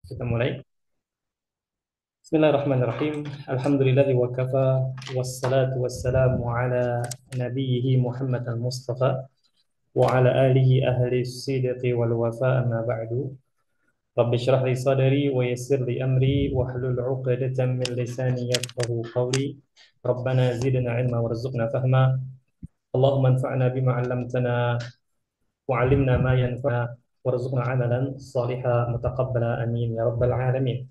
Kita mulai. Bismillahirrahmanirrahim. Alhamdulillahi wa kafa wassalatu wassalamu ala nabiyhi Muhammad al-Mustafa wa ala alihi ahli sidqi wal wafa amma ba'du. Rabbi shrah li sadri wa yassir li amri wa hlul 'uqdatam min lisani yafqahu qawli. Rabbana zidna 'ilma warzuqna fahma. Allahumma anfa'na bima 'allamtana wa 'allimna ma yanfa'una warzuqna 'amalan shalihan mutaqabbala amin ya rabbal alamin.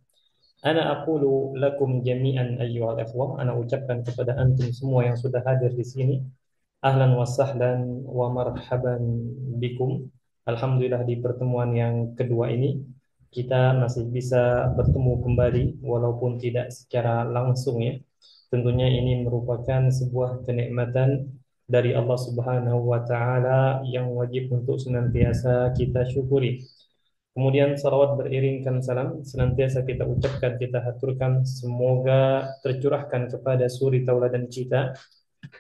Ana aqulu lakum jami'an ayyuhal ikhwah. Ana ucapkan kepada antum semua yang sudah hadir di sini. Ahlan wa sahlan wa marhaban bikum. Alhamdulillah di pertemuan yang kedua ini kita masih bisa bertemu kembali walaupun tidak secara langsung ya. Tentunya ini merupakan sebuah kenikmatan dari Allah Subhanahu wa taala yang wajib untuk senantiasa kita syukuri. Kemudian salawat beriringkan salam senantiasa kita ucapkan, kita haturkan semoga tercurahkan kepada suri tauladan kita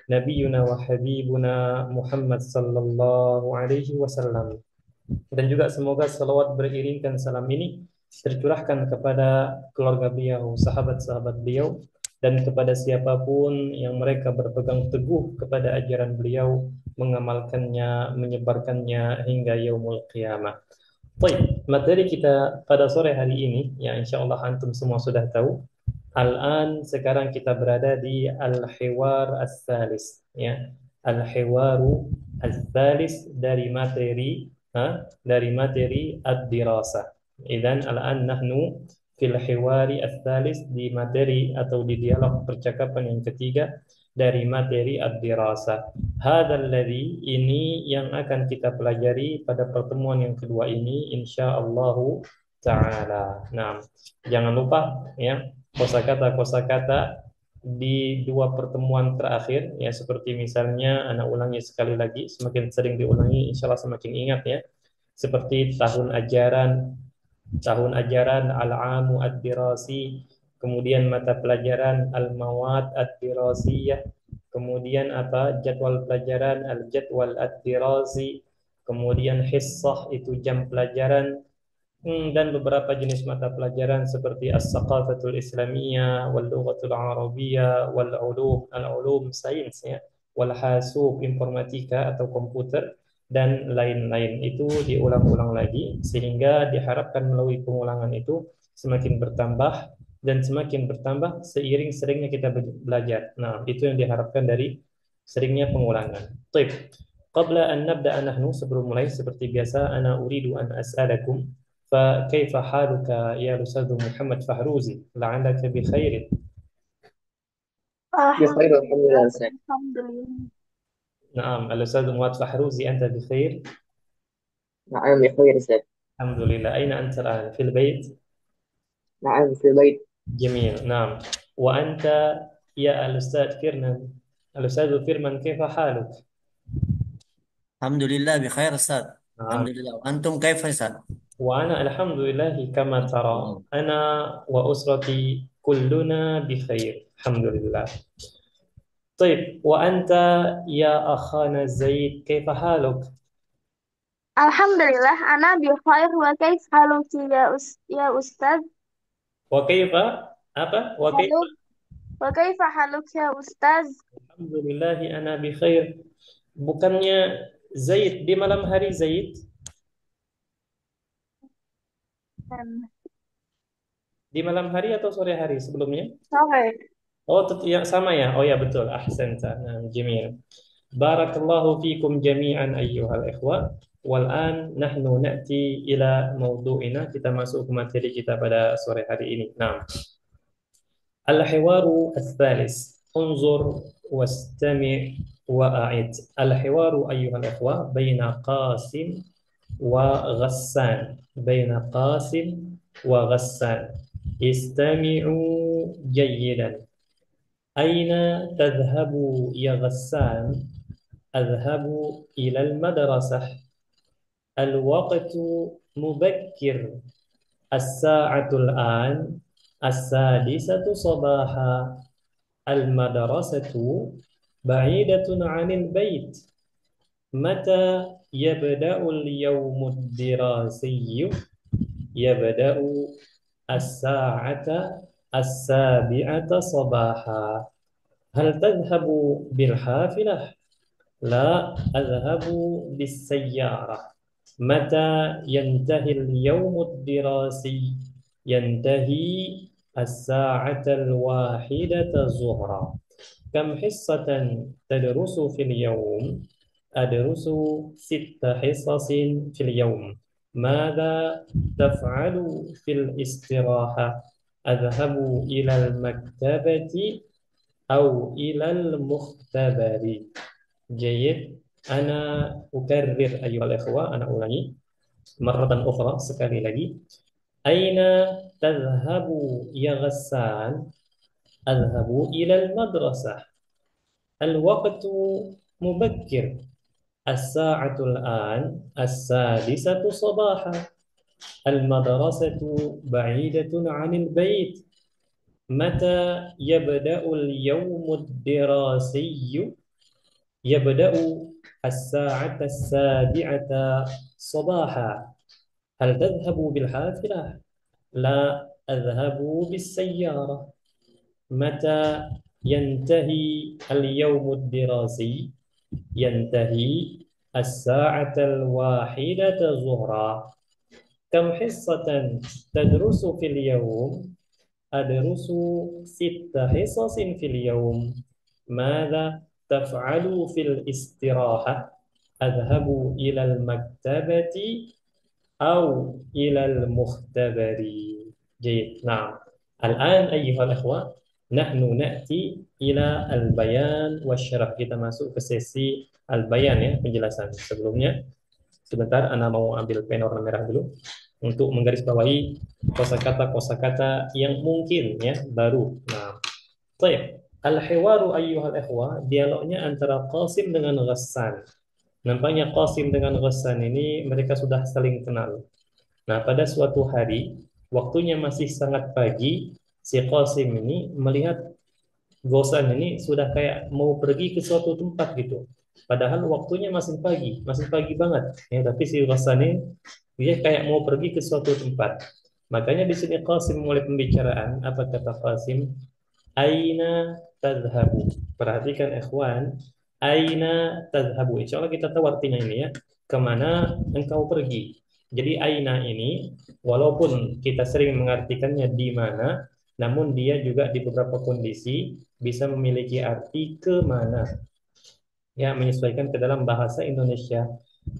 Nabi Yuna wa Habibuna Muhammad sallallahu alaihi wasallam. Dan juga semoga salawat beriringkan salam ini tercurahkan kepada keluarga beliau, sahabat-sahabat beliau, dan kepada siapapun yang mereka berpegang teguh kepada ajaran beliau, mengamalkannya, menyebarkannya hingga yaumul qiyamah. Baik, materi kita pada sore hari ini, ya insya Allah antum semua sudah tahu. Al-an sekarang kita berada di al-hiwar as-salis, ya. Al-hiwaru as-salis dari materi, dari materi ad-dirasa. Idan al-an nahnu fil hiwari as-salis di materi atau di dialog percakapan yang ketiga dari materi ad-dirasa. Hadzal ladzi ini yang akan kita pelajari pada pertemuan yang kedua ini insyaallah taala. Nah, jangan lupa ya kosakata-kosakata di dua pertemuan terakhir ya seperti misalnya anak ulangi sekali lagi, semakin sering diulangi insyaallah semakin ingat ya. Seperti tahun ajaran al-amu ad-dirasi, kemudian mata pelajaran al-mawad ad-dirasiyah, kemudian apa jadwal pelajaran al-jadwal ad-dirasi, kemudian hissah itu jam pelajaran, dan beberapa jenis mata pelajaran seperti as-saqafatul islamiyah wal lughatul arabiyyah wal ulum al-ulum sains ya wal hasub informatika atau komputer dan lain-lain itu diulang-ulang lagi sehingga diharapkan melalui pengulangan itu semakin bertambah dan semakin bertambah seiring seringnya kita belajar. Nah, itu yang diharapkan dari seringnya pengulangan. Baik. Qabla an nabda'a nahnu sebelum mulai seperti biasa ana uridu an as'alakum فكيف حالك يا أستاذ محمد فهروزي لعلك بخير. بخير الحمد لله Alhamdulillah, أستاذ. alhamdulillah. نعم الأستاذ مواد فحروزي أنت بخير؟ نعم بخير أستاذ. الحمد لله. أين أنت الآن؟ في البيت؟ نعم في البيت. جميل. نعم. وأنت يا الأستاذ فيرمان، الأستاذ فيرمان كيف حالك؟ الحمد لله بخير أستاذ. الحمد نعم. لله، وأنتم كيف أستاذ؟ وأنا الحمد لله كما ترى أنا وأسرتي كلنا بخير الحمد لله. طيب وأنت يا أخانا زيد كيف حالك؟ Alhamdulillah, ana bi khair wa kaif haluki ya Ustaz? وكيف apa وكيف Haluk wa kaifa haluk ya Ustaz? Alhamdulillah ana bi khair. Bukannya Zaid di malam hari Zaid? Dan Di malam hari atau sore hari sebelumnya? sore. Oh, ya sama ya. Oh ya betul. Ahsanta. Nah, jamil. Barakallahu fikum jami'an ayyuhal ikhwah. Wal'an nahnu na'ti ila mawdu'ina. Kita masuk ke materi kita pada sore hari ini. Nah, الحوار الثالث انظر واستمع وأعد. الحوار أيها الأخوة بين قاسم وغسان، بين قاسم وغسان. استمعوا جيدا. أين تذهب يا غسان؟ أذهب إلى المدرسة. الوقت مبكر. الساعة الآن 6:00 صباحا. المدرسة بعيدة عن البيت. متى يبدأ اليوم الدراسي؟ يبدأ as-sa'ata as-sabi'ata sabaha. Hal tadhhabu bil hafilah? La adhhabu bis sayyarah. Mata yantahil yawmud dirasi? Yantahi as-sa'atal wahidata zuhra. Kam hissatan tadrusu fil yawm? Adrusu sitta hissasin fil yawm. Mada taf'alu fil istiraha? Adhabu ilal maktabati au ilal mukhtabari. Jayid. Ana ukarrir ayyuhal ikhwa, ana ulangi marratan ukhra, sekali lagi. Aina tadhhabu ya Ghassan? Adhabu ilal madrasah. Al-waqtu mubakkir. As-sa'atul an as-sadisatu sabaha. Al-madrasatu ba'idatun 'anil bait. Mata yabda'ul yawmud dirasiyyu? Yabda'u as-sa'ata as-sabi'ata sabaha. Hal tadhhabu bil hafilah? La adhhabu bis sayyarah. Mata yantahi al-yawmud dirasi? Yantahi as-sa'atal wahidata zuhra. Kam hissatan tadrusu fil yawm? Adrusu sitta hissasin fil yawm. Madza taf'alu fil istirahah? Adhabu ilal maktabati au ilal mukhtabari. Jayid. Nah, al-an ayyuhal ikhwah, nahnu na'ti ila al-bayan wasyarah. Kita masuk ke sesi al-bayan ya, penjelasan. Sebelumnya, sebentar ana mau ambil pena warna merah dulu untuk menggarisbawahi kosakata-kosakata yang mungkin ya baru. Nah, baik. Al-hiwaru ayyuhal ikhwah, dialognya antara Qasim dengan Ghassan. Nampaknya Qasim dengan Ghassan ini mereka sudah saling kenal. Nah, pada suatu hari, waktunya masih sangat pagi, si Qasim ini melihat Ghassan ini sudah kayak mau pergi ke suatu tempat gitu. Padahal waktunya masih pagi banget. Ya, tapi si Ghassan ini dia kayak mau pergi ke suatu tempat. Makanya di sini Qasim mulai pembicaraan. Apa kata Qasim? Aina tadhabu. Perhatikan ikhwan. Aina tadhabu. Insya Allah kita tahu artinya ini ya. Kemana engkau pergi? Jadi aina ini, walaupun kita sering mengartikannya di mana, namun dia juga di beberapa kondisi bisa memiliki arti kemana. Ya, menyesuaikan ke dalam bahasa Indonesia.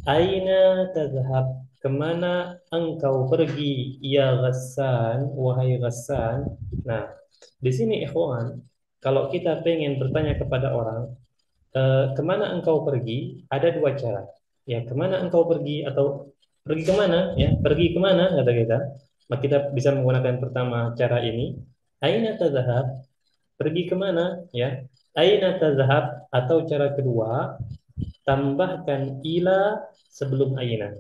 Aina tadhhab? Kemana engkau pergi? Ya Ghassan, wahai Ghassan. Nah, di sini ikhwan, kalau kita pengen bertanya kepada orang, kemana engkau pergi? Ada dua cara. Ya, kemana engkau pergi atau pergi kemana? Ya, pergi kemana? Kata kita. Maka kita bisa menggunakan pertama cara ini. Aina tadhhab? Pergi kemana? Ya, aina tadhhab? Atau cara kedua, tambahkan ila sebelum aina.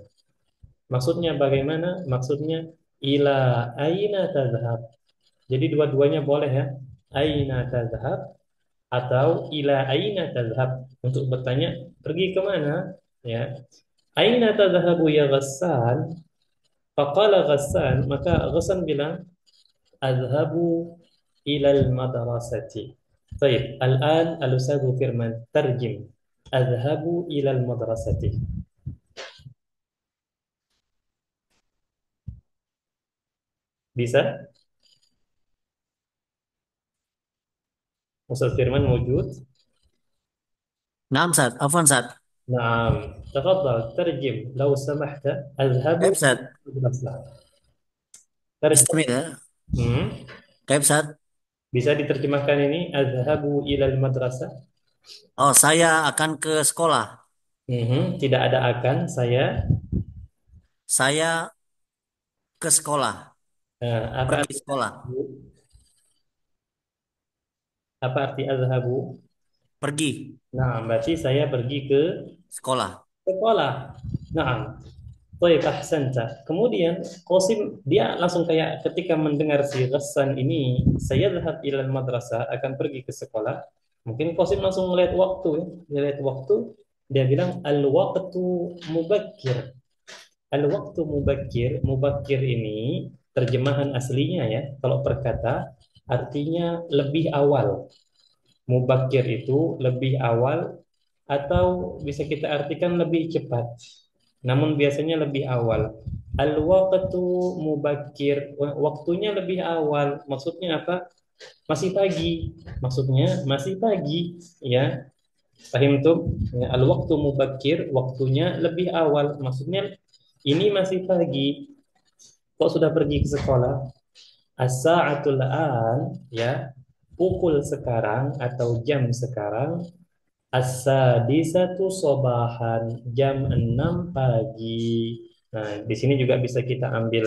Maksudnya bagaimana? Maksudnya ila aina tadhhab. Jadi dua-duanya boleh ya. Aina tadhhab atau ila aina tadhhab, untuk bertanya pergi kemana ya. Aina tadhhabu ya Ghassan? Faqala Ghassan, maka Ghassan bilang adhhabu ilal madrasati. Baik, al-an al-ustadz Firman tarjim adhhabu ilal madrasati. Bisa? Ustaz Firman wujud? نعم سات عفوا سات. نعم تفضل ترجم لو سمحت. أذهب كيف سات؟ المدرسة. ترجم. استمع. Hmm. كيف سات؟ Bisa diterjemahkan ini azhabu ilal madrasah. Oh, saya akan ke sekolah. Tidak ada akan, Saya ke sekolah. apa Pergi arti sekolah. apa arti azhabu? Pergi Nah, berarti saya pergi ke sekolah. sekolah. Nah, baik, ahsanta. Kemudian Qasim dia langsung kayak ketika mendengar si Ghassan ini, saya zahab ilal madrasah, akan pergi ke sekolah. Mungkin Qasim langsung melihat waktu ya. Dia lihat waktu, dia bilang al-waqtu mubakkir. Al-waqtu mubakkir, mubakkir ini terjemahan aslinya ya. Kalau per kata artinya lebih awal. Mubakir itu lebih awal atau bisa kita artikan lebih cepat. Namun biasanya lebih awal. Al-waqtu mubakir, waktunya lebih awal. Maksudnya apa? Masih pagi. Maksudnya masih pagi, ya. Paham tuh? Ya, al-waqtu mubakir, waktunya lebih awal. Maksudnya ini masih pagi. Kok sudah pergi ke sekolah? As-sa'atul an, ya. Pukul sekarang atau jam sekarang as-sadisatu sobahan, jam 6 pagi. Nah, di sini juga bisa kita ambil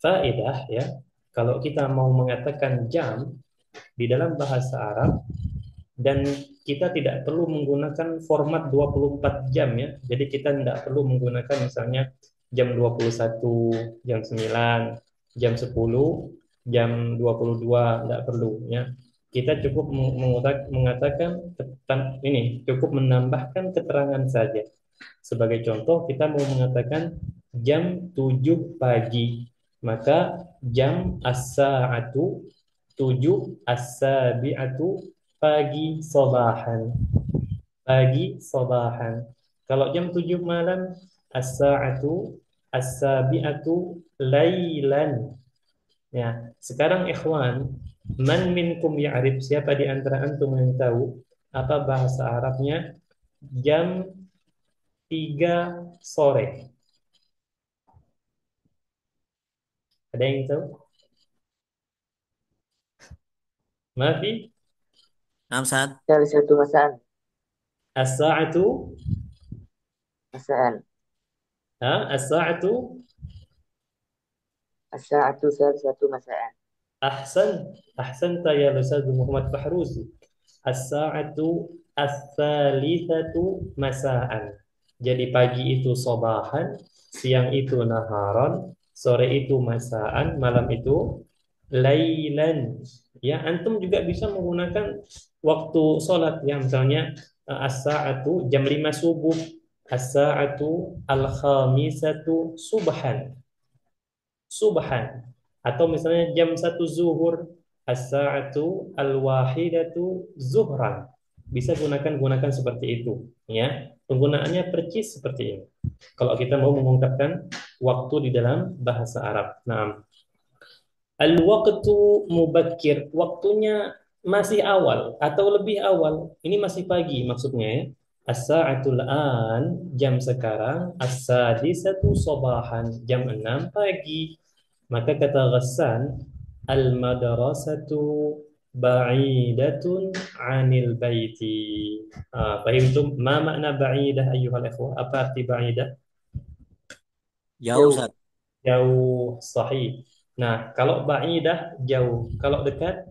faedah ya. Kalau kita mau mengatakan jam di dalam bahasa Arab dan kita tidak perlu menggunakan format 24 jam ya. Jadi kita tidak perlu menggunakan misalnya jam 21, jam 9, jam 10, jam 22, tidak perlu ya. Kita cukup mengatakan ini, cukup menambahkan keterangan saja. Sebagai contoh, kita mau mengatakan jam 7 pagi, maka jam as-sa'atu 7 as-sabi'atu pagi sobahan. Pagi sobahan. Kalau jam 7 malam as-sa'atu as-sabi'atu lailan. Ya, sekarang ikhwan, man minkum ya'rif, siapa di antara antum yang tahu apa bahasa Arabnya jam 3 sore? Ada yang tahu? Mafi? Naam, Ustaz. Satu masaan. As-sa'atu Masaan. as-sa'atu As-sa'atu satu masaan. ahsanta ya Ustaz Muhammad Fahruzi. As-sa'atu as-thalithatu masaan. Jadi pagi itu sobahan, siang itu naharon, sore itu masaan, malam itu lailan. Ya, antum juga bisa menggunakan waktu sholat ya, misalnya as-sa'atu jam 5 subuh, as-sa'atu al-khamisatu subhan. Subhan. Atau misalnya jam 1 zuhur, as-sa'atu al-wahidatu zuhran. Bisa gunakan seperti itu, ya. Penggunaannya percis seperti ini. Kalau kita mau mengungkapkan waktu di dalam bahasa Arab. Nah, al-waqtu mubakir, waktunya masih awal atau lebih awal. Ini masih pagi maksudnya ya. As-sa'atul an, jam sekarang, as-sadisatu sobahan, jam 6 pagi. Maka kata Ghassan, al-madrasatu ba'idatun 'anil baiti. Fahimtum ma makna ba'idah ayyuhal ikhwah? Apa arti ba'idah? Jauh, Jauh. Ustaz. Jauh, sahih. Nah, kalau ba'idah jauh, kalau dekat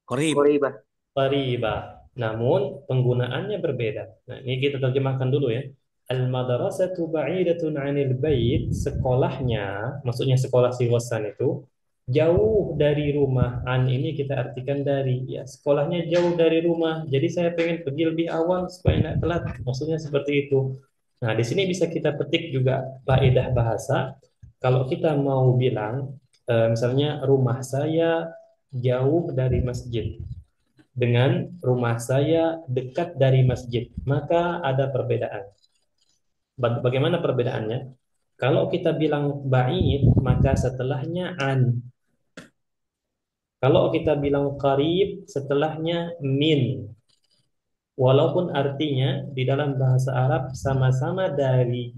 Qorib. Qoribah. qariba. Namun penggunaannya berbeda. Nah, ini kita terjemahkan dulu ya. Al-madrasatu ba'idatun 'anil bait, sekolahnya, maksudnya sekolah si Ghassan itu jauh dari rumah. An ini kita artikan dari, ya, sekolahnya jauh dari rumah. Jadi saya pengen pergi lebih awal supaya tidak telat. Maksudnya seperti itu. Nah, di sini bisa kita petik juga faedah bahasa. Kalau kita mau bilang, misalnya rumah saya jauh dari masjid dengan rumah saya dekat dari masjid, maka ada perbedaan. Bagaimana perbedaannya? Kalau kita bilang ba'id, maka setelahnya an. Kalau kita bilang qarib, setelahnya min. Walaupun artinya di dalam bahasa Arab sama-sama dari,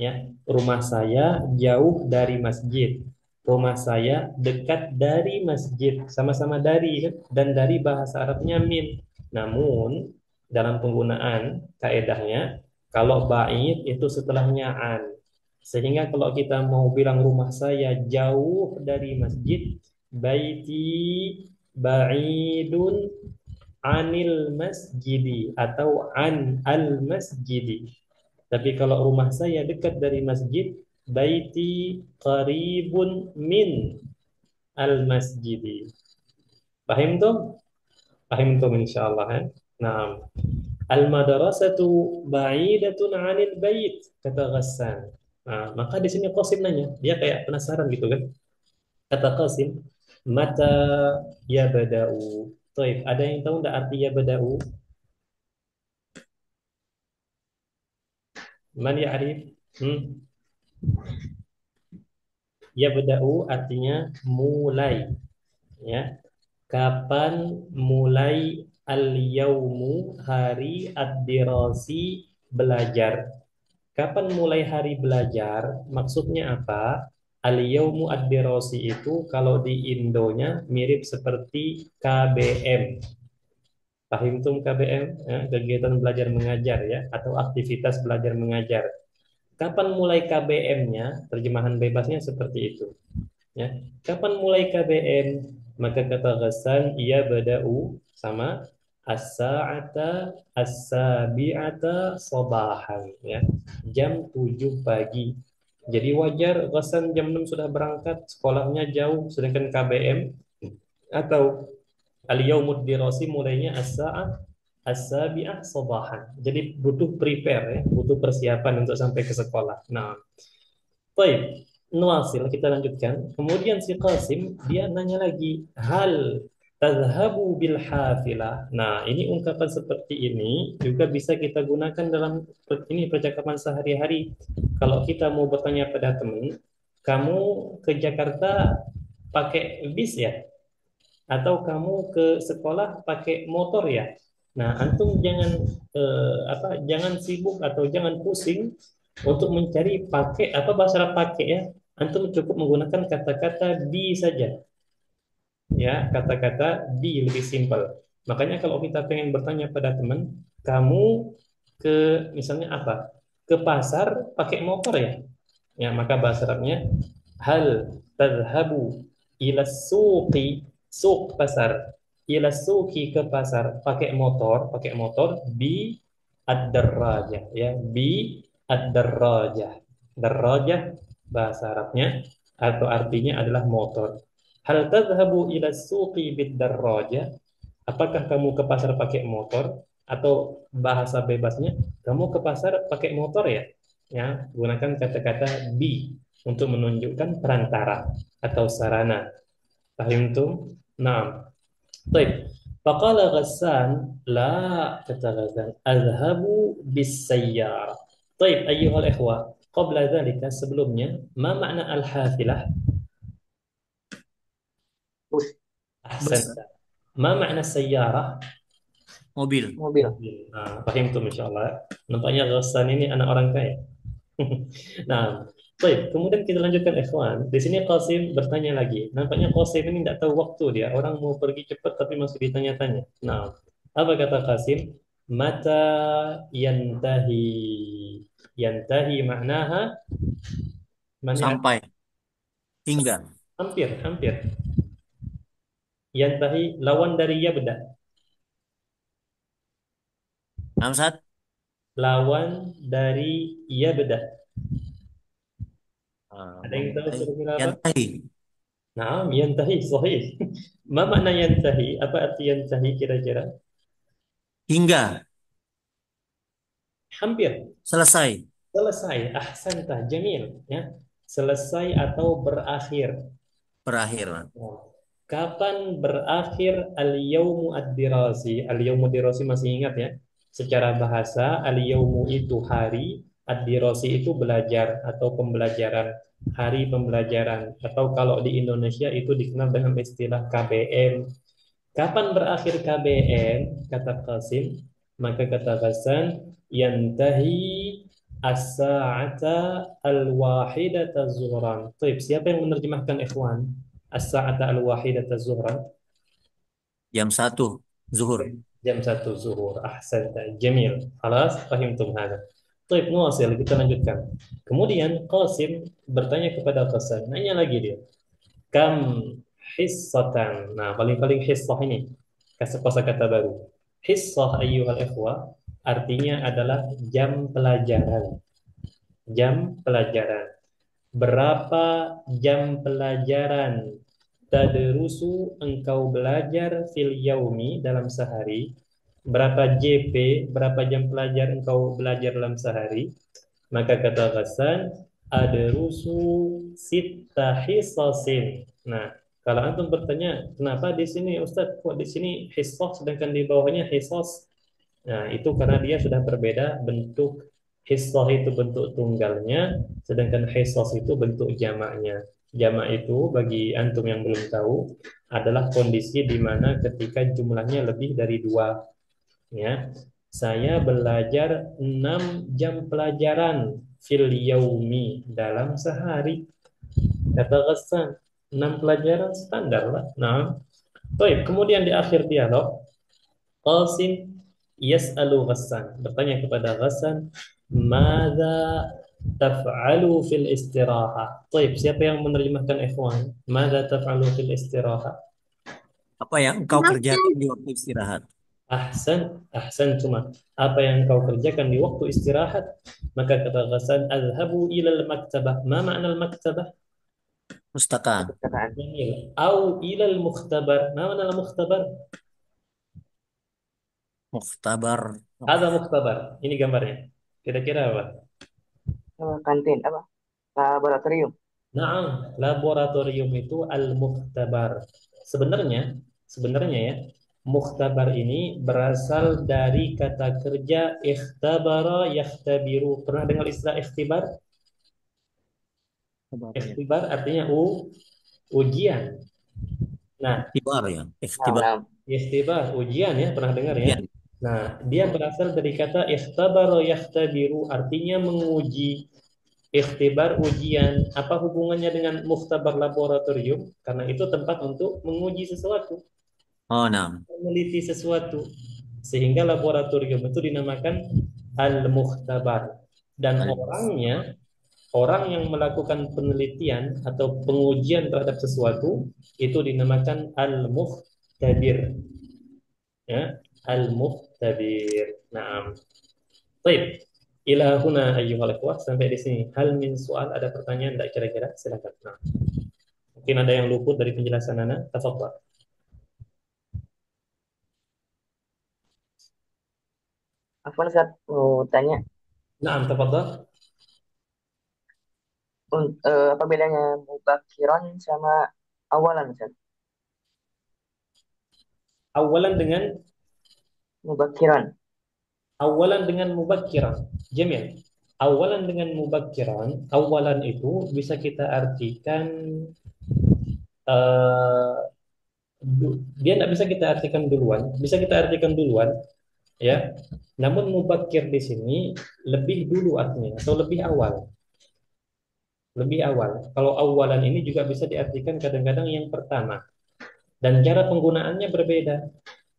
ya, rumah saya jauh dari masjid, rumah saya dekat dari masjid, sama-sama dari kan? Dan dari bahasa Arabnya min. Namun dalam penggunaan kaedahnya, kalau ba'id itu setelahnya an. Sehingga kalau kita mau bilang rumah saya jauh dari masjid, baiti ba'idun anil masjidi atau an al masjidi. Tapi kalau rumah saya dekat dari masjid, baiti qaribun min al masjidi. Paham tuh? Paham tuh insyaallah kan? Nah, al madrasatu ba'idatun 'anil bait, kata Ghassan. Nah, maka di sini Qasim nanya, dia kayak penasaran gitu kan. Kata Qasim, mata ya bada'u. Taib, ada yang tahu enggak arti ya bada'u? Man ya'rif? Hmm? Ya bada'u artinya mulai, ya. Kapan mulai al-yaumu hari ad-dirasi belajar? Kapan mulai hari belajar? Maksudnya apa? Al-yaumu ad-dirasi itu kalau di Indonya mirip seperti KBM. Paham tuh KBM? Ya, kegiatan belajar mengajar ya, atau aktivitas belajar mengajar. Kapan mulai KBM-nya? Terjemahan bebasnya seperti itu. Ya. Kapan mulai KBM? Maka kata Ghassan, ia bada'u sama as-sa'ata as-sabi'ata sabahan, ya. Jam 7 pagi. Jadi wajar Ghassan jam 6 sudah berangkat, sekolahnya jauh, sedangkan KBM atau al-yaumud dirasi mulainya as-sa'ah as-sabi'ah sabahan. Jadi butuh prepare ya, butuh persiapan untuk sampai ke sekolah. Nah, baik, Nuasil kita lanjutkan. Kemudian si Qasim dia nanya lagi, hal tadhhabu bil hafilah. Nah, ini ungkapan seperti ini juga bisa kita gunakan dalam ini percakapan sehari-hari. Kalau kita mau bertanya pada teman, kamu ke Jakarta pakai bis ya? Atau kamu ke sekolah pakai motor ya? Nah, antum jangan jangan sibuk atau jangan pusing untuk mencari pakai apa bahasa Arab pakai ya. Antum cukup menggunakan kata-kata be saja. Ya, kata-kata be lebih simpel. Makanya kalau kita pengen bertanya pada teman, kamu ke misalnya apa? Ke pasar pakai motor ya? Ya, maka bahasa Arabnya hal tadhhabu ila suqi, suq pasar, ila suqi ke pasar pakai motor bi ad-darrajah ya, bi ad-darrajah. Darrajah bahasa Arabnya atau artinya adalah motor. Hal tadhhabu ila suqi bid darrajah, apakah kamu ke pasar pakai motor, atau bahasa bebasnya kamu ke pasar pakai motor ya? Ya, gunakan kata-kata bi untuk menunjukkan perantara atau sarana. Paham tuh? Nah, baik. Faqala Ghassan, la, kata Ghassan, azhabu bis sayyarah. Baik, ayyuhal ikhwah, qabla dzalika sebelumnya, ma makna al-hafilah? Bus, Bus, Ahsanta. Ma makna sayyarah? mobil. mobil. Mobil. Nah, paham tuh Masya Allah. Nampaknya Ghassan ini anak orang kaya. Nah, baik. Kemudian kita lanjutkan ikhwan. Di sini Qasim bertanya lagi. Nampaknya Qasim ini tidak tahu waktu dia. Orang mau pergi cepat tapi masih ditanya-tanya. Nah, apa kata Qasim? Mata yantahi. Yantahi maknaha mana? Sampai. Hingga. Hampir, hampir. Yantahi lawan dari yabda. Amsat. Lawan dari yabda. Ada yang tahu Yantahi. kira-kira apa? Yantahi. Nah, yantahi sahih. Ma makna yantahi? Apa arti yantahi kira-kira? Hingga. Hampir. Selesai. Selesai, ahsanta, jamil, ya. Selesai atau berakhir. Berakhir. Nah, kapan berakhir al-yaumu ad-dirasi? Al-yaumu dirasi masih ingat ya? Secara bahasa, al-yaumu itu hari, ad-dirasi itu belajar atau pembelajaran, hari pembelajaran. Atau kalau di Indonesia itu dikenal dengan istilah KBM. Kapan berakhir KBM? Kata Qasim. Maka kata Hasan, yantahi as-sa'ata al-wahidata zuhran. Baik, siapa yang menerjemahkan ikhwan? As-sa'ata al-wahidata zuhran. Jam 1 zuhur. Jam 1 zuhur. Ahsanta. Jamil. Khalas, fahimtum hada. Baik, nuasil, kita lanjutkan. Kemudian Qasim bertanya kepada Hasan, nanya lagi dia. Kam hissatan. Nah, paling-paling hissah ini. Kasih kosakata baru. Hissah ayyuhal ikhwah artinya adalah jam pelajaran. Jam pelajaran. Berapa jam pelajaran tadrusu engkau belajar fil yaumi dalam sehari? Berapa JP, berapa jam pelajar engkau belajar dalam sehari? Maka kata Ghassan, adrusu sitta hisasin. Nah, kalau antum bertanya, kenapa di sini Ustadz kok di sini hisas sedangkan di bawahnya hisas? Nah, itu karena dia sudah berbeda bentuk. Hisah itu bentuk tunggalnya, sedangkan hisas itu bentuk jamaknya. Jamak itu bagi antum yang belum tahu adalah kondisi di mana ketika jumlahnya lebih dari dua. Ya, saya belajar 6 jam pelajaran fil yaumi dalam sehari. Kata Ghassan, 6 pelajaran standar lah. Nah, baik. Kemudian di akhir dialog, Qasim yas'alu Ghassan, bertanya kepada Ghassan, "Madza taf'alu fil istiraha?" Baik, siapa yang menerjemahkan ikhwan? "Madza taf'alu fil istiraha?" Apa yang engkau kerjakan di waktu istirahat? Ahsan cuma apa yang kau kerjakan di waktu istirahat? Maka kata Ghassan, "Azhabu ilal maktabah." Ma makna al-maktabah? Pustakaan. Perpustakaan. Jamil. Au ilal mukhtabar. Ma makna al-mukhtabar? Mukhtabar. Ada mukhtabar. Ini gambarnya. Kira-kira apa? Kantin apa? Laboratorium. Nah, laboratorium itu al-mukhtabar. Sebenarnya, sebenarnya ya, mukhtabar ini berasal dari kata kerja ikhtabara yakhtabiru. Pernah dengar istilah ikhtibar? Ikhtibar artinya ujian. Nah, Ikhtibar ya. Nah, Ikhtibar. nah. ikhtibar ujian ya, pernah dengar ya? Ujian. Nah, dia berasal dari kata ikhtabara yakhtabiru artinya menguji. Ikhtibar ujian, apa hubungannya dengan mukhtabar laboratorium? Karena itu tempat untuk menguji sesuatu, Oh, nah. meneliti sesuatu. Sehingga laboratorium itu dinamakan al-mukhtabar. Dan Al- orangnya, orang yang melakukan penelitian atau pengujian terhadap sesuatu itu dinamakan al-mukhtabir. Ya, al-mukhtabir. Naam. Baik. Ila huna ayyuhal ikhwah, sampai di sini. Hal min soal, ada pertanyaan enggak kira-kira? Silakan. Nah, mungkin ada yang luput dari penjelasan Ana. Tafadhal. Afwan Ustaz, mau tanya, Naam, tafadhal. apa bedanya mubakiron sama awalan Ustaz? Awalan dengan Mubakiron. awalan dengan mubakkiran. Jamil. Awalan dengan mubakkiran, awalan itu bisa kita artikan eh, dia tidak bisa kita artikan duluan, bisa kita artikan duluan, ya. Namun mubakkir di sini lebih dulu artinya atau lebih awal. Lebih awal. Kalau awalan ini juga bisa diartikan kadang-kadang yang pertama. Dan cara penggunaannya berbeda.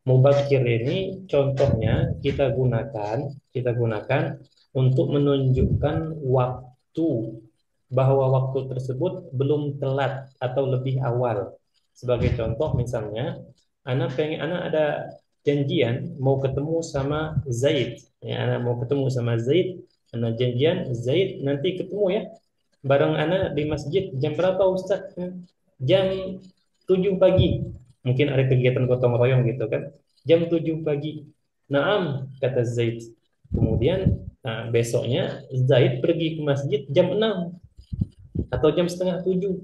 Mubakir ini contohnya kita gunakan untuk menunjukkan waktu, bahwa waktu tersebut belum telat atau lebih awal. Sebagai contoh misalnya, anak ada janjian mau ketemu sama Zaid. Ya, anak mau ketemu sama Zaid, anak janjian Zaid nanti ketemu ya bareng anak di masjid jam berapa Ustaz? Jam 7 pagi. Mungkin ada kegiatan gotong royong gitu kan. Jam 7 pagi. Naam, kata Zaid. Kemudian besoknya Zaid pergi ke masjid jam 6 atau jam setengah 7.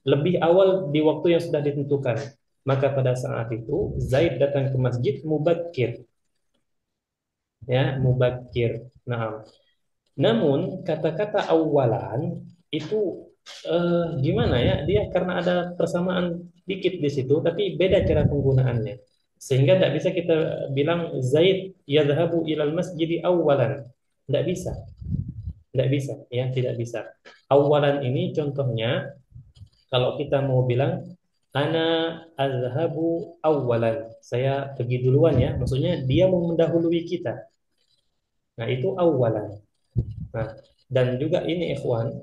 Lebih awal di waktu yang sudah ditentukan. Maka pada saat itu Zaid datang ke masjid mubakir. Ya, mubakir. Naam. Namun kata-kata awalan itu gimana ya? Dia karena ada persamaan dikit di situ, tapi beda cara penggunaannya. Sehingga tidak bisa kita bilang Zaid yadhabu ilal masjidi awalan. Tidak bisa. Tidak bisa, ya, tidak bisa. Awalan ini contohnya kalau kita mau bilang ana azhabu awalan. Saya pergi duluan ya. Maksudnya dia mau mendahului kita. Nah, itu awalan. Nah, dan juga ini ikhwan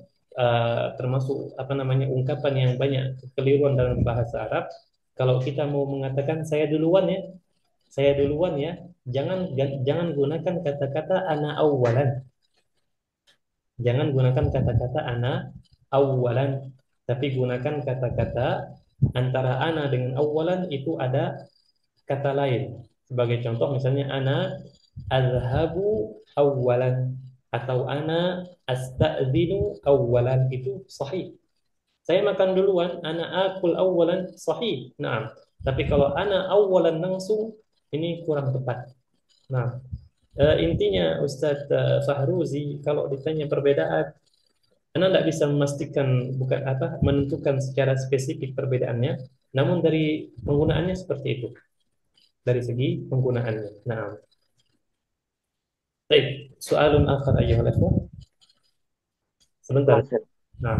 termasuk apa namanya ungkapan yang banyak kekeliruan dalam bahasa Arab. Kalau kita mau mengatakan saya duluan ya, jangan gunakan kata-kata ana awalan. Jangan gunakan kata-kata ana awalan, tapi gunakan kata-kata antara ana dengan awalan itu ada kata lain. Sebagai contoh misalnya ana azhabu awalan atau ana Asta'dzinu awalan itu sahih. Saya makan duluan, ana akul awalan sahih. Nah, tapi kalau ana awalan langsung ini kurang tepat. Nah, intinya Ustadz Fahruzi kalau ditanya perbedaan, Anda tidak bisa memastikan bukan apa menentukan secara spesifik perbedaannya, namun dari penggunaannya seperti itu. Dari segi penggunaannya. Nah, baik. Soalun akhar ayyuhal ikhwah. Sebentar. Ustaz. Nah,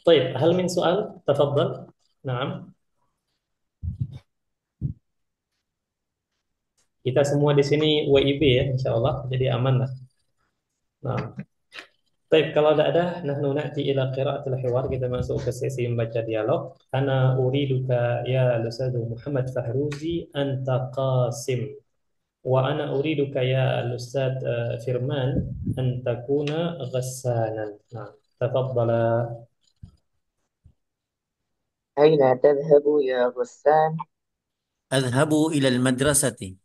طيب هل من سؤال؟ تفضل. نعم. Kita semua di sini WIB ya, insya Allah, jadi aman lah. Nah, baik kalau tidak ada, nahnu na'ti ila qira'atil hiwar, kita masuk ke sesi membaca dialog. Ana uriduka ya Ustadz Muhammad Fahruzi anta Qasim wa ana uriduka ya Ustadz Firman an takuna ghassanan. Nah, tafadhala. أين تذهب يا غسان؟ أذهب إلى المدرسة.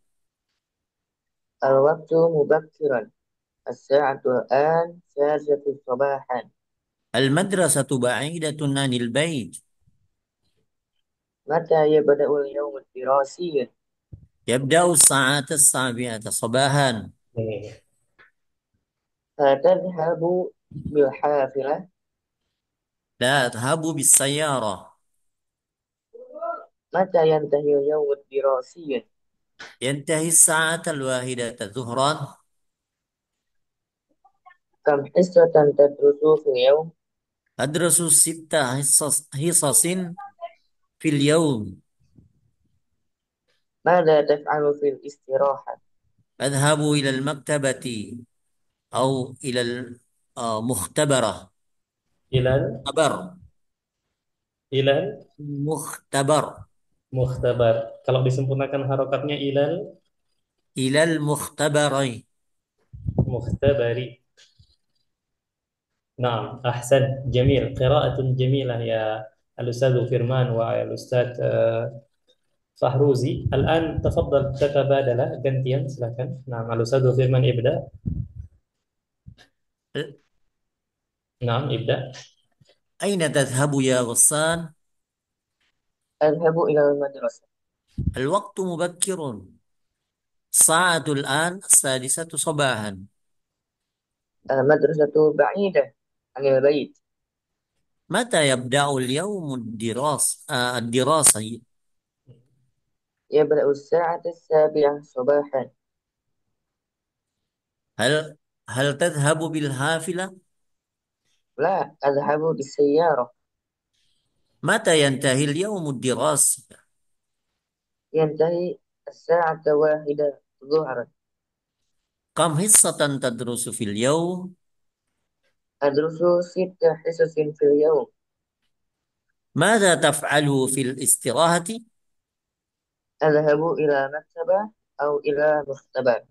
الوقت مبكرا، الساعة الآن 6 صباحا. المدرسة بعيدة عن البيت. متى يبدأ اليوم الدراسي؟ يبدأ الساعة 7 صباحا. Nih. هتذهب بالحافلة؟ لا أذهب بالسيارة. متى ينتهي اليوم الدراسي؟ ينتهي الساعة 1 ظهرا. كم حصة تدرس في اليوم؟ أدرس 6 حصص في اليوم. ماذا تفعل في الاستراحة؟ أذهب إلى المكتبة أو إلى المختبرة. Ilal خبر. ilal مختبر. mukhtabar. Kalau disempurnakan harokatnya ilal إلى المختبر. mukhtabari. نعم أحسن جميل قراءة جميلة يا الأستاذ فيرمان والأستاذ فهروزي الآن تفضل تتبادل gantian silakan نعم الأستاذ فيرمان ابدأ نعم ابدأ أين تذهب يا غصان؟ أذهب إلى المدرسة. الوقت مبكر. الساعة الآن 6 صباحا. المدرسة بعيدة عن البيت. متى يبدأ اليوم الدراسي؟ يبدأ الساعة 7 صباحا. هل هل تذهب بالحافلة؟ لا، أذهب بالسيارة. متى ينتهي اليوم الدراسي؟ ينتهي الساعة 1 ظهرا. كم حصة تدرس في اليوم؟ أدرس 6 حصص في اليوم. ماذا تفعل في الاستراحة؟ أذهب إلى مكتبة أو إلى مختبر.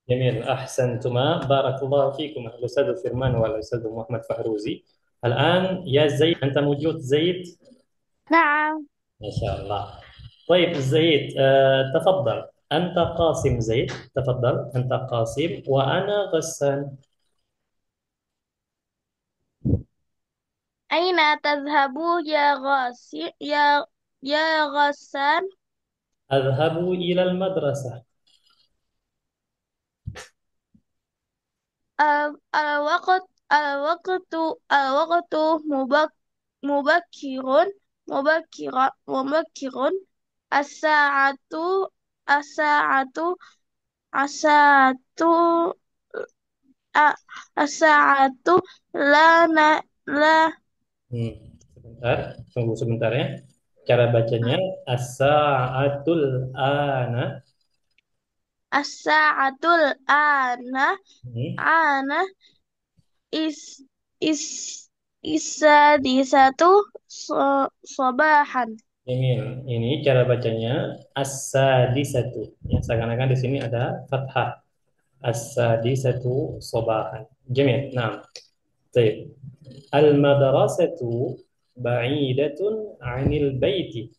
جميل أحسنتما بارك الله فيكم الأستاذ فيرمان والأستاذ محمد فهروزي الآن يا زيد أنت موجود زيد نعم. ما شاء الله طيب زيد تفضل أنت قاسم زيد تفضل أنت قاسم وأنا غسان أين تذهب يا غاسي يا غسان؟ أذهب إلى المدرسة الوقت مبكر مبكر. الساعة الساعة الساعة الساعة لا Sebentar, tunggu sebentar ya. Cara bacanya as-sa'atul ana. الساعة الآن Hmm. أنا is السادسة صباحا. Ini cara bacanya as-sadisatu. Ya, seakan-akan di sini ada fathah. As-sadisatu sobahan. Jamil. Nah, baik. Al-madrasatu ba'idatun 'anil baiti.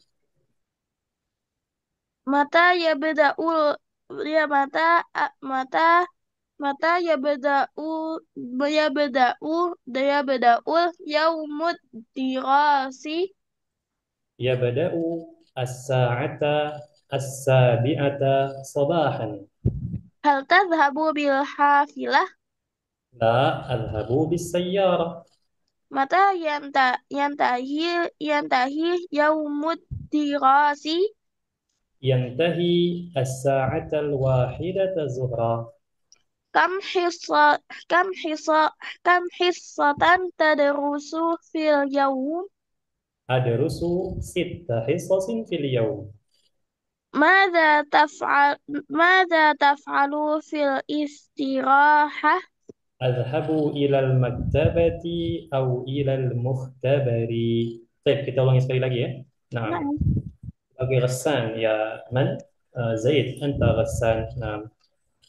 Mata ya beda'ul ya mata mata ya beda'ul yaumud dirasi. Yabda'u as-sa'ata as-sabi'ata sabahan. Hal tadhhabu bil hafilah? La adhabu bis-sayyara. Mata yantahi yaumud dirasi. Yantahi as-sa'ata al-wahidata zuhra. Kam hissa kam hissa kam hissatan tadrusu fil yaum? Adrusu sitta hisasin fil yawm. ماذا تفعل ماذا تفعل في الاستراحة؟ Adhabu ilal maktabati au ilal mukhtabari. Baik, kita ulangi sekali lagi ya. Nah, نعم. bagi Ghassan ya man? Zaid, anta Ghassan. Nah,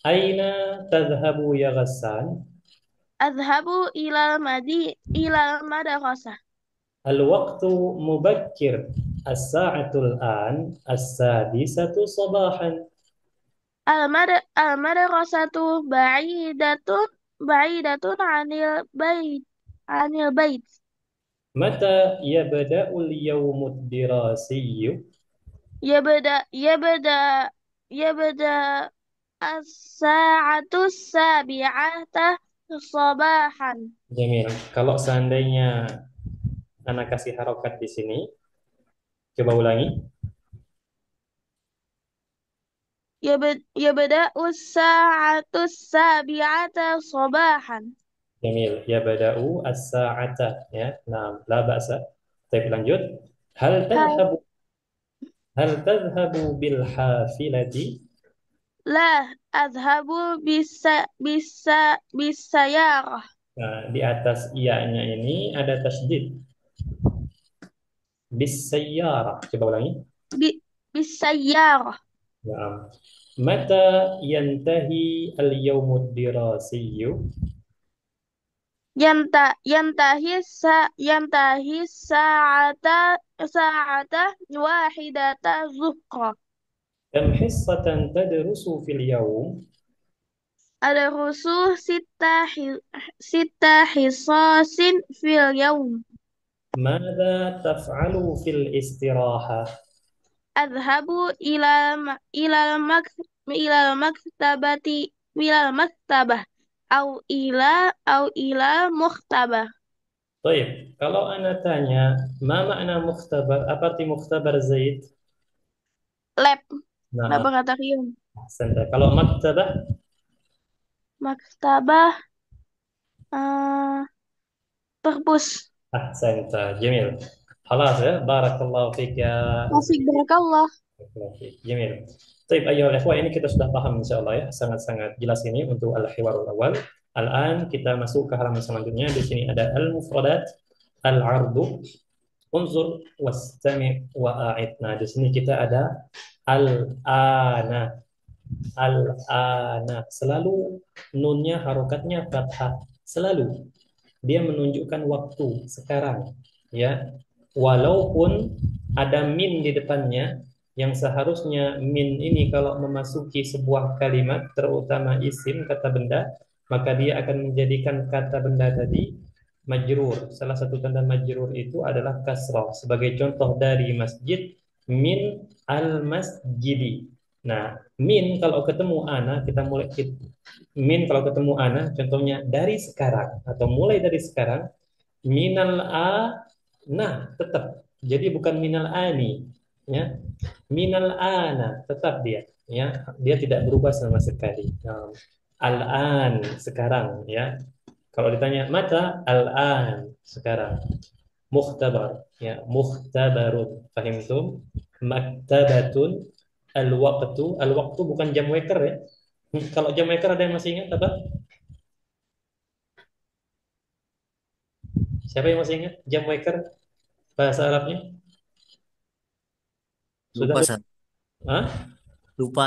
aina tadhhabu ya Ghassan? أذهب إلى المدرسة. Al-waqtu mubakkir. As-sa'atul an as-sadisatu sabahan. المدرسة بعيدة عن البيت. Mata yabda'ul yawmud dirasiyyu? يبدأ يبدأ يبدأ الساعة السابعة صباحا. Jamil. Kalau seandainya anak kasih harokat di sini, coba ulangi. يبدأ الساعة السابعة صباحا. Jamil. Ya bada'u as-sa'ata ya. Nah, la ba'sa. Baik, lanjut. Hal هل tadhhabu hal tadhhabu bil hafilati? لا أذهب بالسيارة. Nah, di atas iya-nya ini ada tasydid. Bis sayyara. Coba ulangi. بالسيارة. Nah, mata yantahi al-yawmud dirasiyyu? ينتهي ساعة واحدة ظهرا. Kam hissatan tadrusu fil yawm? أدرس ست حصص في اليوم. Mada taf'alu fil istiraha? أذهب إلى المكتبة أو إلى مختبر. Baik, kalau Anda tanya, ma makna mukhtabar? Apa arti mukhtabar Zaid? Lab Nah, laboratorium. ahsanta. Kalau maktabah, Maktabah perpus. ahsanta. Jamil. Halas ya, barakallahu fik ya Masih Zaid. barakallah. Barakallahu fik. Jamil. Baik, ayo ikhwah, ini kita sudah paham insyaallah ya. Sangat-sangat jelas ini untuk al-hiwarul awal. Al-an kita masuk ke halaman selanjutnya. Di sini ada al-mufradat, al-ardu, unzur wastami' wa a'id. Nah, di sini kita ada al-ana. Al-ana. Selalu nunnya harokatnya fathah. Selalu. Dia menunjukkan waktu sekarang. Ya. Walaupun ada min di depannya, yang seharusnya min ini kalau memasuki sebuah kalimat, terutama isim, kata benda, maka dia akan menjadikan kata benda tadi majrur. Salah satu tanda majrur itu adalah kasrah. Sebagai contoh dari masjid, min al-masjidi. Nah, min kalau ketemu ana, min kalau ketemu ana, contohnya dari sekarang atau mulai dari sekarang, minal a, nah tetap. Jadi bukan minal ani, ya. Minal ana tetap dia, ya. Dia tidak berubah sama sekali. Nah, al-an sekarang, ya. Kalau ditanya mata, al-an sekarang. Mukhtabar, ya. Mukhtabarun. Fahimtum? Maktabatun. Al-waqtu bukan jam waker ya. Kalau jam waker ada yang masih ingat apa? Siapa yang masih ingat jam waker bahasa Arabnya? Sudah Lupa, lupa? Ustaz. Hah? Lupa.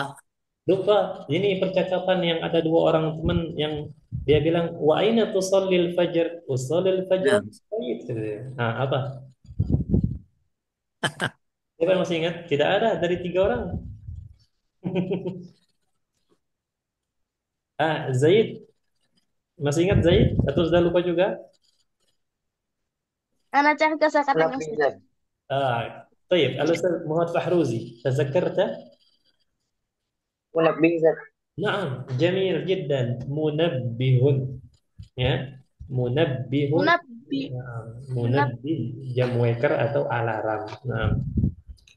Lupa. Ini percakapan yang ada dua orang teman yang dia bilang, wa aina tusallil fajr? Usallil fajr. Ya. Gitu. Nah, apa? Siapa yang masih ingat? Tidak ada dari tiga orang. Zaid. Masih ingat Zaid? Atau sudah lupa juga? أنا cari kosakatanya Ustaz. Munabbizat. طيب الأستاذ محمد فحروزي تذكرته؟ Munabbizat. نعم جميل جدا منبه ya منبه Munabbi. نعم Munab. منبه jam waker atau alarm. Nah,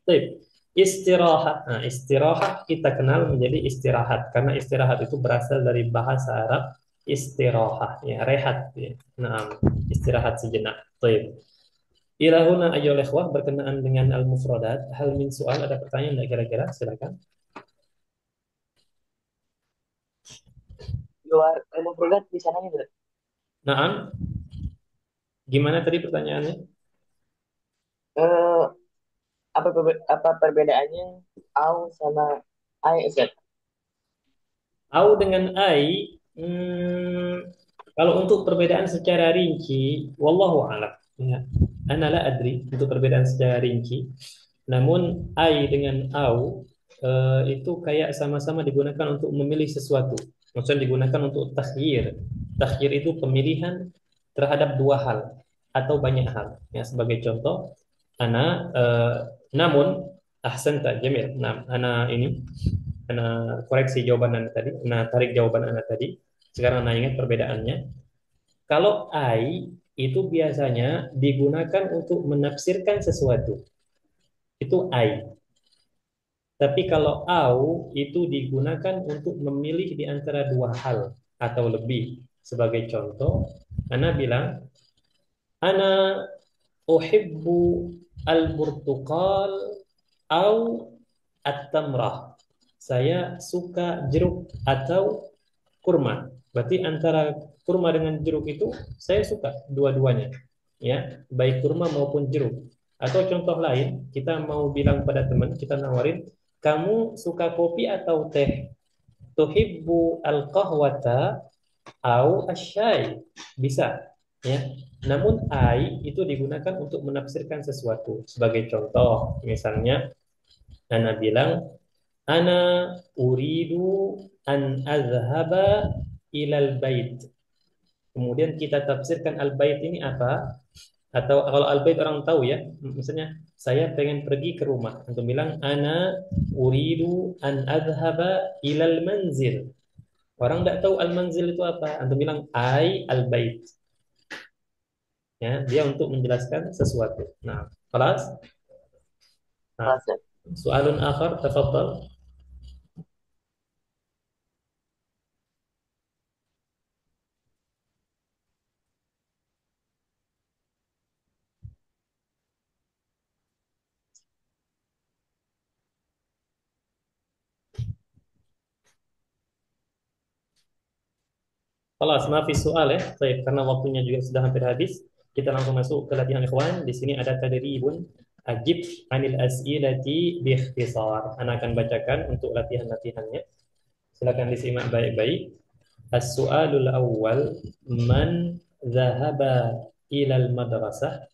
طيب istirahat. Nah, istirahat kita kenal menjadi istirahat karena istirahat itu berasal dari bahasa Arab istirahat ya rehat ya. Nah, istirahat sejenak. طيب ila huna ayyuhal ikhwah berkenaan dengan al-mufradat hal min soal ada pertanyaan enggak kira-kira silakan. Luar ilmu produk di sananya juga. Nah, gimana tadi pertanyaannya? Eh, apa perbedaannya au sama ai Ustaz? Au dengan ai, kalau untuk perbedaan secara rinci, wallahu a'lam. Ya. Ana la adri untuk perbedaan secara rinci. Namun ai dengan au itu kayak sama-sama digunakan untuk memilih sesuatu. Maksudnya digunakan untuk takhyir. Takhyir itu pemilihan terhadap dua hal atau banyak hal. Ya, sebagai contoh, ana namun ahsanta jamil. Nah, ana ini Ana koreksi jawaban Anda tadi, Ana tarik jawaban Anda tadi. Sekarang Anda ingat perbedaannya. Kalau I itu biasanya digunakan untuk menafsirkan sesuatu. Itu I. Tapi kalau au itu digunakan untuk memilih di antara dua hal atau lebih. Sebagai contoh, Ana bilang, Ana uhibbu al-burtuqal au at-tamrah. Saya suka jeruk atau kurma. Berarti antara kurma dengan jeruk itu saya suka dua-duanya. Ya, baik kurma maupun jeruk. Atau contoh lain, kita mau bilang pada teman, kita nawarin, kamu suka kopi atau teh? Tuhibbu al-qahwata au asyai. Bisa, ya. Namun ai itu digunakan untuk menafsirkan sesuatu. Sebagai contoh, misalnya Ana bilang Ana uridu an azhaba ilal bait. Kemudian kita tafsirkan al-bait ini apa? Atau kalau al-bait orang tahu ya, misalnya saya pengen pergi ke rumah. Untuk bilang ana uridu an azhaba ilal manzil. Orang tidak tahu al-manzil itu apa. Antum bilang ai al-bait. Ya, dia untuk menjelaskan sesuatu. Nah, kelas. Nah, Ustaz. soalun akhar, tafadhal. Kelas, maafi soal ya. Baik, karena waktunya juga sudah hampir habis, kita langsung masuk ke latihan ikhwan. Di sini ada tadribun ajib anil as'ilati bi ikhtisar. Ana akan bacakan untuk latihan-latihannya. Silakan disimak baik-baik. As-su'alul awwal, man dhahaba ilal madrasah?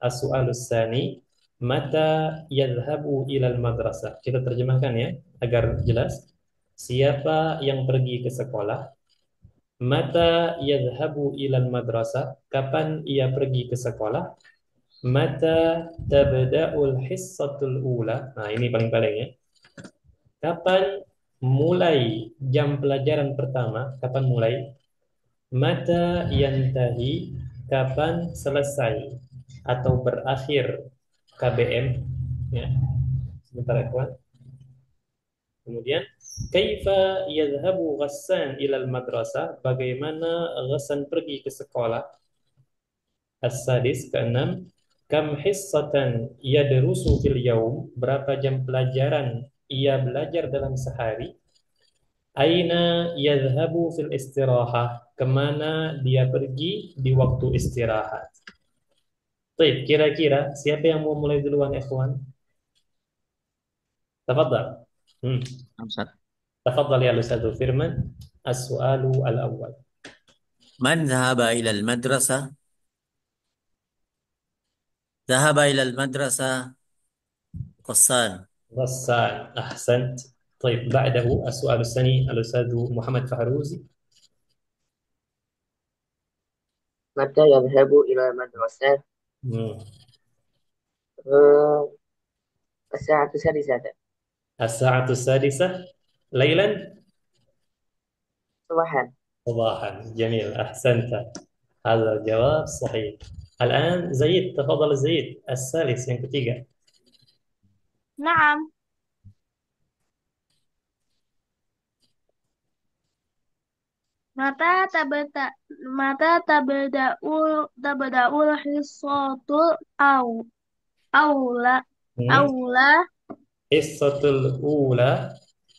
As-su'alus tsani, mata yadhhabu ilal madrasah? Kita terjemahkan ya agar jelas. Siapa yang pergi ke sekolah? Mata yadhhabu ilal madrasah? Kapan ia pergi ke sekolah? Mata tabda'ul hissatul ula? Nah, ini paling-paling ya. Kapan mulai jam pelajaran pertama? Kapan mulai? Mata yantahi? Kapan selesai atau berakhir KBM? Ya, sebentar ya, kawan. Kemudian kaifa yadhhabu Ghassan ilal madrasah? Bagaimana Ghassan pergi ke sekolah? As-sadis keenam, kam hissatan yadrusu fil yaum? Berapa jam pelajaran ia belajar dalam sehari? Aina yadhhabu fil istirahah? Kemana dia pergi di waktu istirahat? Baik, kira-kira siapa yang mau mulai duluan, ikhwan? تفضل. مم. Ustaz. تفضل يا أستاذ فيرمان. السؤال الأول. Man dhahaba ila al-madrasah? Dhahaba ila al-madrasah Qassan. غسان، أحسنت. طيب بعده السؤال الثاني الأستاذ محمد فحروزي. متى يذهب إلى المدرسة؟ مم. آه، الساعة السادسة الساعة السادسة ليلا صباحا. صباحا. جميل، أحسنت. هذا الجواب صحيح. الآن زيد، تفضل زيد، الثالث yang ketiga. نعم. متى تبدأ متى تبدأ الحصة أو أولى Hmm. أولى Qissatul ula.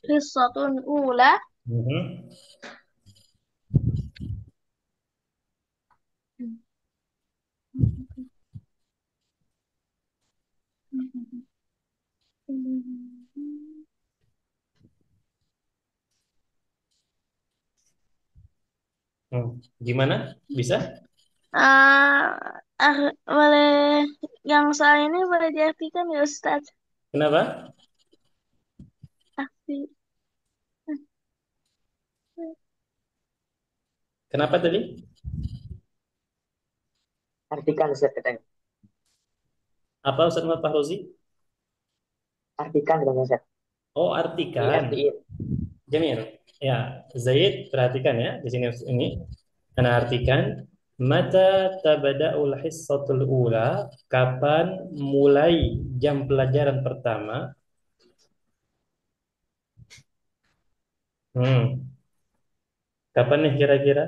حصة أولى. Mhm. Gimana? Bisa? Boleh yang soal ini boleh diartikan ya Ustaz? Kenapa? Arti. Kenapa tadi? Artikan Ustaz katanya. Apa Ustaz Muhammad Fahruzi? Artikan katanya Ustaz. Oh, artikan. Diartiin. Jamil. Ya, Zaid, perhatikan ya di sini ini. Ana artikan mata tabada'ul hissatul ula, kapan mulai jam pelajaran pertama? Hmm, kapan nih kira-kira?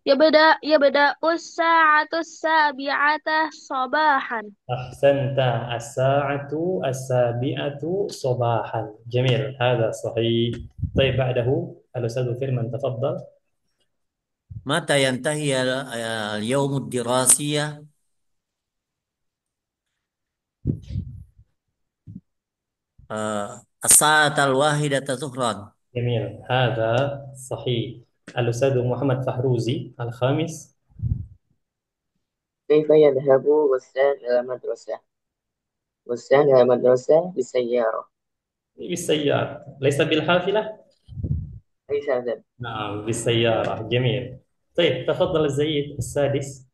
يبدأ الساعة السابعة صباحا. Ahsanta, as-sa'atu as-sabi'atu sabahan. Jamil, هذا صحيح. طيب بعده الأستاذ فيرمان تفضل. Mata yantahi al-yawm ad-dirasiyah? As-sa'at al-wahidata zuhran. جميل، هذا صحيح. الأستاذ محمد فحروزي الخامس. كيف يذهب غسان إلى المدرسة؟ غسان إلى المدرسة بالسيارة. بالسيارة، ليس بالحافلة. ليس هذا. نعم بالسيارة. جميل. طيب تفضل الزيد السادس.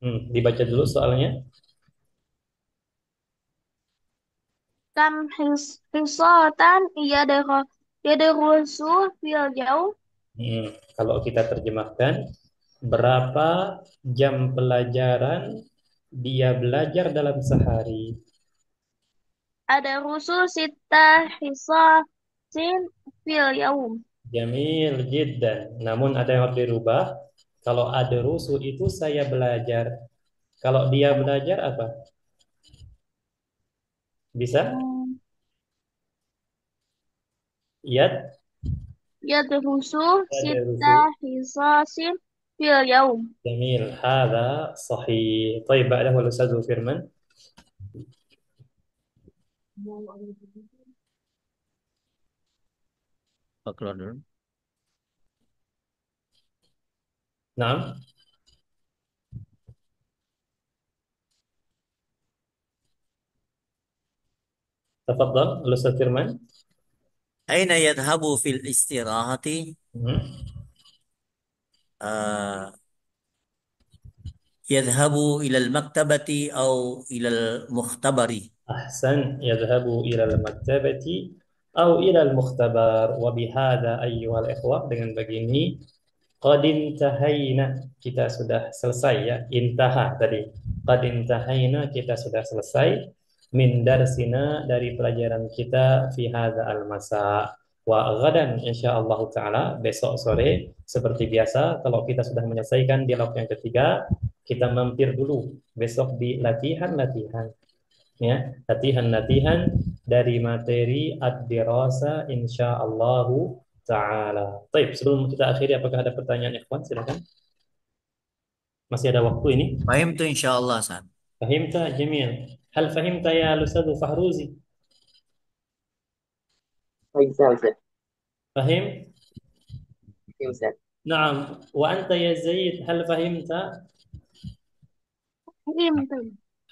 Dibaca dulu soalnya. كم حصة يدرس في اليوم؟ Kalau kita terjemahkan, berapa jam pelajaran dia belajar dalam sehari? أدرس 6 حصص في اليوم. Jamil jiddan. Namun ada yang harus dirubah. Kalau ada rusuh itu saya belajar. Kalau dia belajar apa? Bisa? Hmm, Yad, يدرس ada 6 حصص في اليوم. جميل، هذا صحيح. طيب بعده الأستاذ فيرمان. Keluar dulu. نعم. تفضل الأستاذ فيرمان. Aina yadhhabu fil istirahati? Mhm. Ah, yadhhabu ila al-maktabati aw ila al-mukhtabari. أحسن، يذهب إلى المكتبة أو إلى المختبر. وبهذا أيها الإخوة dengan begini qad intahayna, kita sudah selesai ya. Intaha tadi. Qad intahayna, kita sudah selesai. Min darsina, dari pelajaran kita fi hadza al-masa. Wa ghadan insyaallah taala, besok sore seperti biasa kalau kita sudah menyelesaikan dialog yang ketiga, kita mampir dulu besok di latihan-latihan ya, latihan-latihan dari materi ad-dirasa insyaallah taala. Baik, sebelum kita akhiri apakah ada pertanyaan ikhwan? Silakan. Masih ada waktu ini. Fahim tuh insya Allah, Ustaz. Fahimta jamil. Hal fahimta ya Ustaz Fahruzi? طيب Ustaz. Fahim? Oke, Ustaz. نعم. وأنت يا زيد هل فهمت؟ فهمت.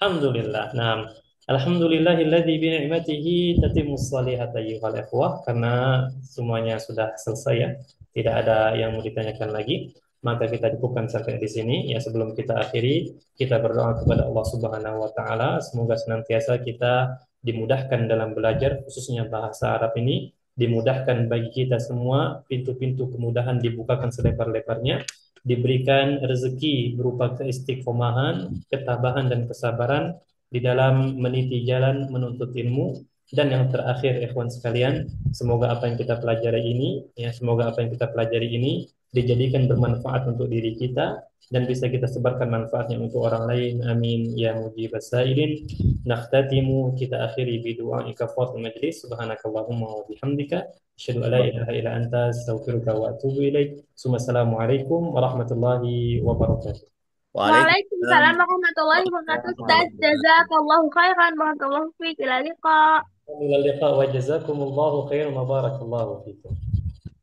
Alhamdulillah. Nah, alhamdulillahilladzi bi ni'matihi tatimmus shalihat ayyuhal ikhwah, karena semuanya sudah selesai ya. Tidak ada yang mau ditanyakan lagi. Maka kita cukupkan sampai di sini ya. Sebelum kita akhiri, kita berdoa kepada Allah Subhanahu wa taala semoga senantiasa kita dimudahkan dalam belajar khususnya bahasa Arab ini, dimudahkan bagi kita semua, pintu-pintu kemudahan dibukakan selebar-lebarnya, diberikan rezeki berupa keistiqomahan, ketabahan dan kesabaran di dalam meniti jalan menuntut ilmu. Dan yang terakhir ikhwan sekalian, semoga apa yang kita pelajari ini semoga apa yang kita pelajari ini dijadikan bermanfaat untuk diri kita dan bisa kita sebarkan manfaatnya untuk orang lain. Amin ya mujibas sailin. Nakhtatimu, kita akhiri bi du'a kafatul majlis. Subhanakallahumma wa bihamdika asyhadu an la ilaha illa anta astaghfiruka wa atubu ilaik. Assalamualaikum warahmatullahi wabarakatuh. Waalaikumsalam Waalaikumsalam warahmatullahi wabarakatuh. Ustaz, warahmatullahi wabarakatuh. jazakallahu khairan. Barakallahu fiik. Ila liqa. Ila liqa wa jazakumullahu khairan wa barakallahu fikum.